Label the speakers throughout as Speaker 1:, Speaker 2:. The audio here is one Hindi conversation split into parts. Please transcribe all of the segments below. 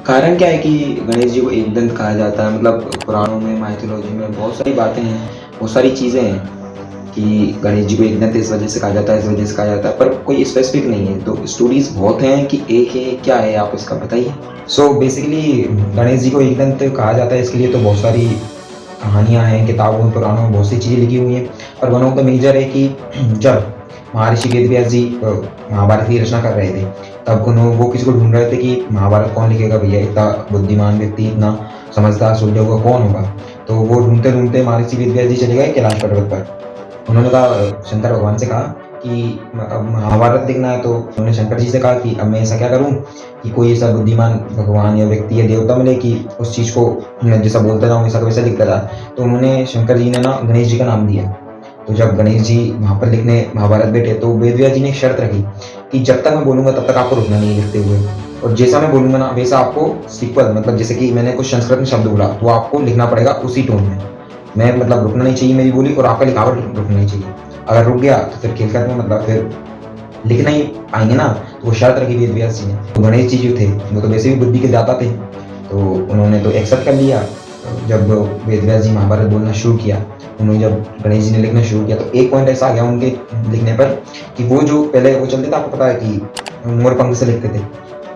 Speaker 1: कारण क्या है कि गणेश जी को एकदंत कहा जाता है। मतलब पुराणों में, माइथोलॉजी में बहुत सारी बातें हैं, बहुत सारी चीज़ें हैं कि गणेश जी को एकदंत इस वजह से कहा जाता है, इस वजह से कहा जाता है, पर कोई स्पेसिफिक नहीं है। तो स्टोरीज बहुत हैं कि एक है, क्या है, आप इसका बताइए। सो बेसिकली गणेश जी को एकदंत कहा जाता है, इसके लिए तो बहुत सारी कहानियाँ हैं, किताबों में, पुराणों में बहुत सी चीज़ें लिखी हुई हैं। पर वन ऑफ द मेजर है कि जब महर्षि वेदव्यास जी महाभारत की रचना कर रहे थे, तब वो किसी को ढूंढ रहे थे कि महाभारत कौन लिखेगा भैया, इतना बुद्धिमान व्यक्ति, इतना समझदार सुलझा हुआ कौन होगा। तो वो ढूंढते ढूंढते महर्षि वेदव्यास जी चले गए कैलाश पर्वत पर। उन्होंने कहा, शंकर भगवान से कहा कि अब महाभारत लिखना है। तो उन्होंने शंकर जी से कहा कि अब मैं ऐसा क्या करूं कि कोई ऐसा बुद्धिमान भगवान या व्यक्ति या देवता मिले कि उस चीज़ को मैं जैसा बोलता जाऊँ, वैसा का वैसा लिखता जा। तो उन्होंने, शंकर जी ने ना गणेश जी का नाम दिया। तो जब गणेश जी वहाँ पर लिखने महाभारत बैठे, तो वेदव्यास जी ने एक शर्त रखी कि जब तक मैं बोलूंगा तब तक आपको रुकना नहीं है लिखते हुए, और जैसा मैं बोलूंगा ना वैसा आपको सीक्वल, मतलब जैसे कि मैंने कुछ संस्कृत में शब्द बोला तो आपको लिखना पड़ेगा उसी टोन में। मैं मतलब रुकना नहीं चाहिए मेरी बोली, और आपका लिखावट रुकना नहीं चाहिए। अगर रुक गया तो फिर खेल खत्म, मतलब फिर लिख नहीं पाएंगे ना। तो वो शर्त रखी वेदव्यास जी ने। तो गणेश जी जो थे वो तो वैसे भी बुद्धि के दाता थे, तो उन्होंने तो एक्सेप्ट कर लिया। तो जब वेदव्यास जी महाभारत बोलना शुरू किया, उन्होंने जब गणेश जी ने लिखना शुरू किया, तो एक पॉइंट ऐसा आ गया उनके लिखने पर कि वो जो पहले वो चलते थे, आपको पता है कि मोर पंख से लिखते थे।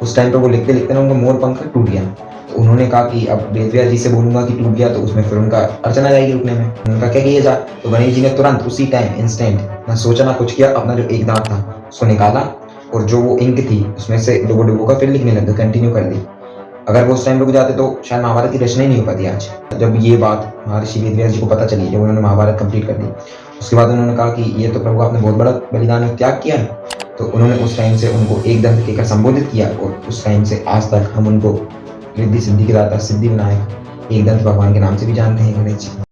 Speaker 1: उस टाइम पे वो लिखते लिखते ना उनका मोर पंख टूट गया। तो उन्होंने कहा कि अब वेदव्यास जी से बोलूंगा कि टूट गया तो उसमें फिर उनका अड़चन आ जाएगी रुकने में। उनका क्या किया जाए। तो गणेश जी ने तुरंत उसी टाइम इंस्टेंट, ना सोचा ना कुछ किया, अपना जो एक दांत था उसको निकाला, और जो वो इंक थी उसमें से डुबो डुबो कर फिर लिखने लग गए, कंटिन्यू कर दी। अगर वो उस टाइम रुक जाते तो शायद महाभारत की रचना ही नहीं हो पाती आज। जब ये बात महर्षि वेदव्यास जी को पता चली, जब उन्होंने महाभारत कंप्लीट कर दी, उसके बाद उन्होंने कहा कि ये तो प्रभु आपने बहुत बड़ा बलिदान और त्याग किया है। तो उन्होंने उस टाइम से उनको एक दंत कहकर संबोधित किया, और उस टाइम से आज तक हम उनको रिद्धि सिद्धि के दाता, सिद्धि विनायक, एक दंत भगवान के नाम से भी जानते हैं गणेश जी।